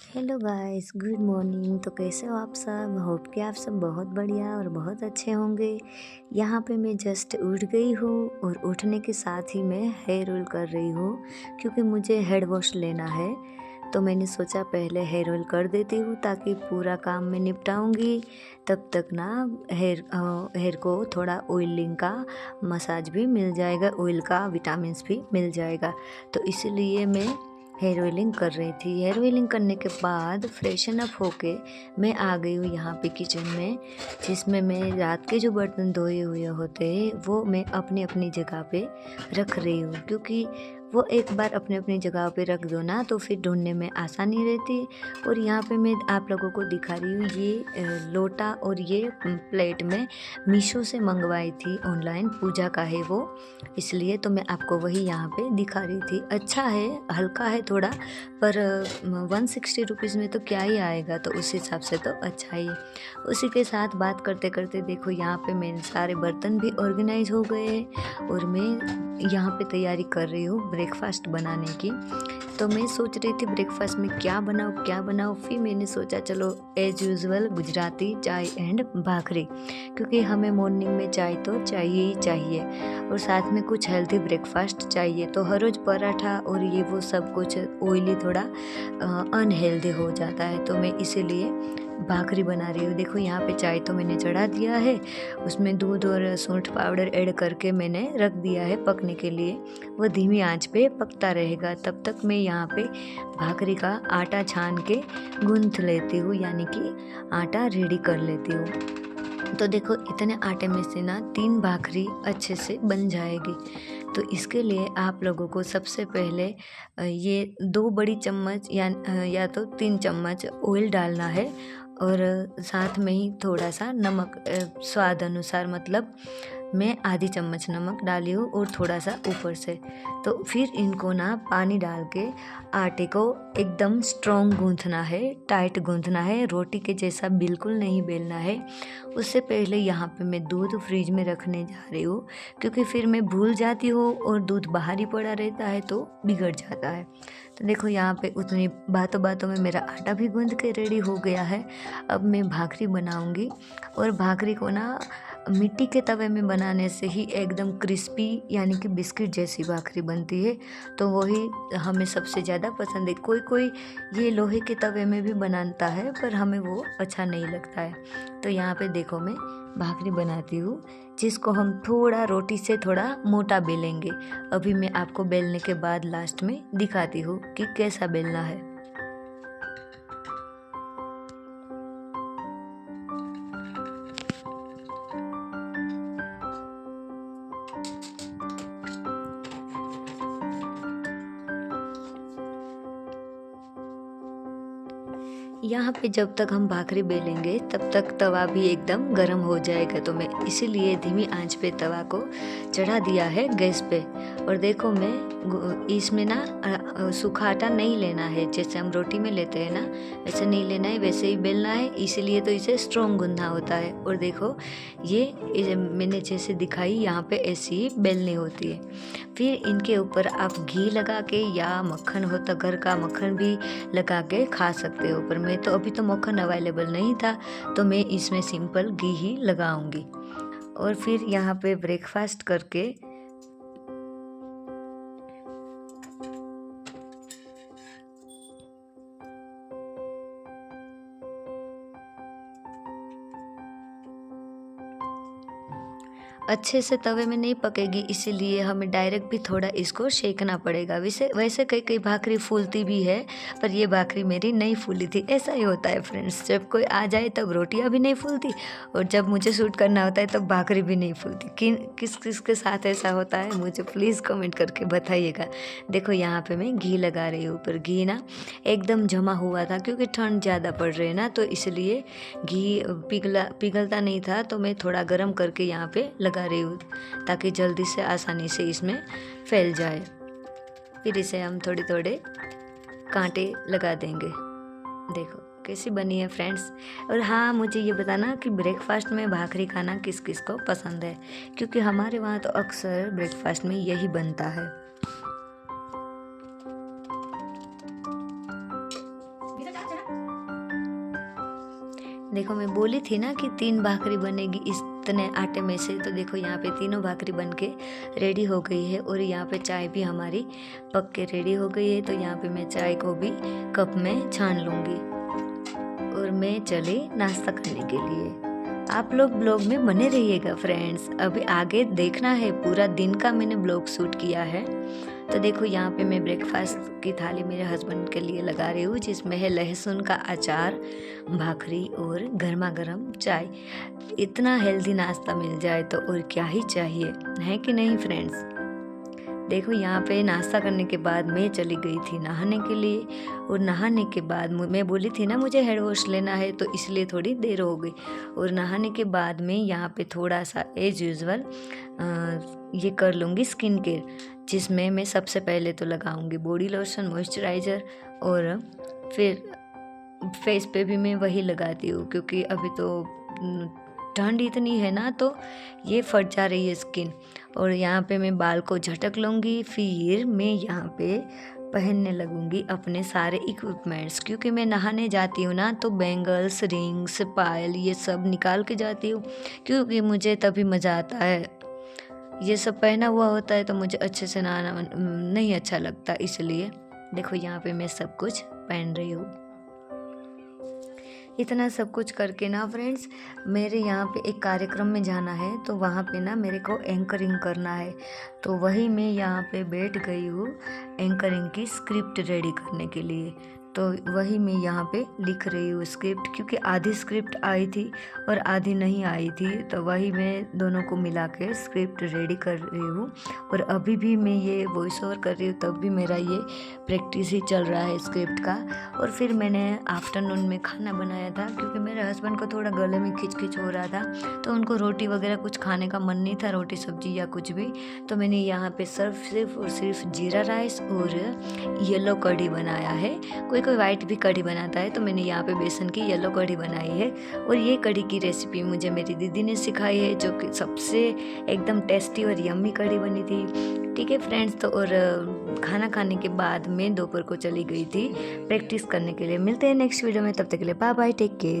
Hello guys, good morning. तो कैसे हो आप सब? होप कि आप सब बहुत बढ़िया और बहुत अच्छे होंगे। यहाँ पे मैं जस्ट उठ गई हूँ और उठने के साथ ही मैं हेयर ऑयल कर रही हूँ क्योंकि मुझे हेड वॉश लेना है। तो मैंने सोचा पहले हेयर ऑयल कर देती हूँ ताकि पूरा काम मैं निपटाऊंगी। तब तक ना हेयर को थोड़ा ऑयलिंग का मसाज भी मिल जाएगा, ऑयल का विटामिन्स भी मिल जाएगा। तो इसीलिए मैं हेयर ऑयलिंग कर रही थी। हेयर ऑयलिंग करने के बाद फ्रेशन अप होके मैं आ गई हूँ यहाँ पे किचन में, जिसमें मैं रात के जो बर्तन धोए हुए होते हैं वो मैं अपनी अपनी जगह पे रख रही हूँ, क्योंकि वो एक बार अपने अपनी जगह पे रख दो ना तो फिर ढूंढने में आसानी रहती। और यहाँ पे मैं आप लोगों को दिखा रही हूँ ये लोटा और ये प्लेट में मीशो से मंगवाई थी ऑनलाइन, पूजा का है वो, इसलिए तो मैं आपको वही यहाँ पे दिखा रही थी। अच्छा है, हल्का है थोड़ा, पर 160 रुपीज़ में तो क्या ही आएगा, तो उस हिसाब से तो अच्छा ही है। उसी के साथ बात करते करते देखो यहाँ पे मेरे सारे बर्तन भी ऑर्गेनाइज हो गए हैं और मैं यहाँ पे तैयारी कर रही हूँ ब्रेकफास्ट बनाने की। तो मैं सोच रही थी ब्रेकफास्ट में क्या बनाऊँ क्या बनाऊँ, फिर मैंने सोचा चलो एज यूजुअल गुजराती चाय एंड भाखरी, क्योंकि हमें मॉर्निंग में चाय तो चाहिए ही चाहिए और साथ में कुछ हेल्दी ब्रेकफास्ट चाहिए। तो हर रोज़ पराठा और ये वो सब कुछ ऑयली थोड़ा अनहेल्दी हो जाता है, तो मैं इसीलिए भाखरी बना रही हूँ। देखो यहाँ पे चाय तो मैंने चढ़ा दिया है, उसमें दूध और सौंठ पाउडर ऐड करके मैंने रख दिया है पकने के लिए। वो धीमी आंच पे पकता रहेगा, तब तक मैं यहाँ पे भाखरी का आटा छान के गूंथ लेती हूँ, यानी कि आटा रेडी कर लेती हूँ। तो देखो इतने आटे में से ना 3 भाखरी अच्छे से बन जाएगी। तो इसके लिए आप लोगों को सबसे पहले ये 2 बड़ी चम्मच या तो 3 चम्मच ऑयल डालना है और साथ में ही थोड़ा सा नमक स्वाद अनुसार, मतलब मैं आधी चम्मच नमक डाली हूँ और थोड़ा सा ऊपर से। तो फिर इनको ना पानी डाल के आटे को एकदम स्ट्रॉन्ग गूंथना है, टाइट गूंथना है, रोटी के जैसा बिल्कुल नहीं बेलना है। उससे पहले यहाँ पे मैं दूध फ्रिज में रखने जा रही हूँ, क्योंकि फिर मैं भूल जाती हूँ और दूध बाहर ही पड़ा रहता है तो बिगड़ जाता है। तो देखो यहाँ पे उतनी बातों बातों में मेरा आटा भी गूंथ के रेडी हो गया है। अब मैं भाखरी बनाऊंगी और भाखरी को ना मिट्टी के तवे में बनाने से ही एकदम क्रिस्पी, यानी कि बिस्किट जैसी भाखरी बनती है। तो वही हमें सबसे ज़्यादा पसंद है। कोई कोई ये लोहे के तवे में भी बनाता है, पर हमें वो अच्छा नहीं लगता है। तो यहाँ पे देखो मैं भाखरी बनाती हूँ, जिसको हम थोड़ा रोटी से थोड़ा मोटा बेलेंगे। अभी मैं आपको बेलने के बाद लास्ट में दिखाती हूँ कि कैसा बेलना है। यहाँ पे जब तक हम भाखरी बेलेंगे तब तक तवा भी एकदम गर्म हो जाएगा, तो मैं इसीलिए धीमी आंच पे तवा को चढ़ा दिया है गैस पे। और देखो मैं इसमें ना सूखा आटा नहीं लेना है, जैसे हम रोटी में लेते हैं ना वैसे नहीं लेना है, वैसे ही बेलना है, इसीलिए तो इसे स्ट्रॉन्ग गूंदना होता है। और देखो ये मैंने जैसे दिखाई यहाँ पे ऐसी ही बेलनी होती है। फिर इनके ऊपर आप घी लगा के या मक्खन हो तो घर का मक्खन भी लगा के खा सकते हो, पर मैं तो अभी तो मक्खन अवेलेबल नहीं था तो मैं इसमें सिंपल घी ही लगाऊंगी। और फिर यहाँ पे ब्रेकफास्ट करके अच्छे से तवे में नहीं पकेगी, इसीलिए हमें डायरेक्ट भी थोड़ा इसको सेकना पड़ेगा। वैसे वैसे कई कई भाखरी फूलती भी है, पर ये भाखरी मेरी नहीं फूली थी। ऐसा ही होता है फ्रेंड्स, जब कोई आ जाए तब रोटियां भी नहीं फूलती और जब मुझे शूट करना होता है तब भाखरी भी नहीं फूलती। किस किस के साथ ऐसा होता है मुझे प्लीज़ कमेंट करके बताइएगा। देखो यहाँ पे मैं घी लगा रही हूँ, पर घी ना एकदम जमा हुआ था क्योंकि ठंड ज़्यादा पड़ रही है ना, तो इसलिए घी पिघलता नहीं था। तो मैं थोड़ा गर्म करके यहाँ पे लगा रही हूँ ताकि जल्दी से आसानी से इसमें फैल जाए। फिर इसे हम थोड़े थोड़े कांटे लगा देंगे। देखो कैसी बनी है फ्रेंड्स। और हाँ, मुझे ये बताना कि ब्रेकफास्ट में भाखरी खाना किस किस को पसंद है, क्योंकि हमारे वहाँ तो अक्सर ब्रेकफास्ट में यही बनता है। देखो मैं बोली थी ना कि 3 भाकरी बनेगी इतने आटे में से, तो देखो यहाँ पे तीनों भाकरी बन के रेडी हो गई है और यहाँ पे चाय भी हमारी पक के रेडी हो गई है। तो यहाँ पे मैं चाय को भी कप में छान लूँगी और मैं चली नाश्ता करने के लिए। आप लोग ब्लॉग में बने रहिएगा फ्रेंड्स, अभी आगे देखना है, पूरा दिन का मैंने ब्लॉग शूट किया है। तो देखो यहाँ पे मैं ब्रेकफास्ट की थाली मेरे हस्बैंड के लिए लगा रही हूँ, जिसमें है लहसुन का अचार, भाकरी और गर्मा गर्म चाय। इतना हेल्दी नाश्ता मिल जाए तो और क्या ही चाहिए, है कि नहीं फ्रेंड्स। देखो यहाँ पे नाश्ता करने के बाद मैं चली गई थी नहाने के लिए, और नहाने के बाद मैं बोली थी ना मुझे हेड वॉश लेना है, तो इसलिए थोड़ी देर हो गई। और नहाने के बाद मैं यहाँ पे थोड़ा सा एज यूजुअल ये कर लूँगी स्किन केयर, जिसमें मैं सबसे पहले तो लगाऊंगी बॉडी लोशन, मॉइस्चराइज़र, और फिर फेस पे भी मैं वही लगाती हूँ, क्योंकि अभी तो ठंड इतनी है ना, तो ये फट जा रही है स्किन। और यहाँ पे मैं बाल को झटक लूँगी, फिर मैं यहाँ पे पहनने लगूँगी अपने सारे इक्विपमेंट्स, क्योंकि मैं नहाने जाती हूँ ना, तो बैंगल्स, रिंग्स, पायल ये सब निकाल के जाती हूँ, क्योंकि मुझे तभी मज़ा आता है। ये सब पहना हुआ होता है तो मुझे अच्छे से नहाना नहीं अच्छा लगता, इसलिए देखो यहाँ पे मैं सब कुछ पहन रही हूँ। इतना सब कुछ करके ना फ्रेंड्स, मेरे यहाँ पे एक कार्यक्रम में जाना है, तो वहाँ पे ना मेरे को एंकरिंग करना है। तो वही मैं यहाँ पे बैठ गई हूँ एंकरिंग की स्क्रिप्ट रेडी करने के लिए। तो वही मैं यहाँ पे लिख रही हूँ स्क्रिप्ट, क्योंकि आधी स्क्रिप्ट आई थी और आधी नहीं आई थी, तो वही मैं दोनों को मिला के स्क्रिप्ट रेडी कर रही हूँ। और अभी भी मैं ये वॉइस ओवर कर रही हूँ, तब भी मेरा ये प्रैक्टिस ही चल रहा है स्क्रिप्ट का। और फिर मैंने आफ्टरनून में खाना बनाया था, क्योंकि मेरे हस्बैंड को थोड़ा गले में खिच हो रहा था, तो उनको रोटी वगैरह कुछ खाने का मन नहीं था, रोटी सब्जी या कुछ भी। तो मैंने यहाँ पे सिर्फ और सिर्फ जीरा राइस और येलो कढ़ी बनाया है। कोई वाइट भी कढ़ी बनाता है, तो मैंने यहाँ पे बेसन की येलो कढ़ी बनाई है। और ये कढ़ी की रेसिपी मुझे मेरी दीदी ने सिखाई है, जो कि सबसे एकदम टेस्टी और यम्मी कढ़ी बनी थी। ठीक है फ्रेंड्स, तो और खाना खाने के बाद मैं दोपहर को चली गई थी प्रैक्टिस करने के लिए। मिलते हैं नेक्स्ट वीडियो में, तब तक के लिए बाय बाय, टेक केयर।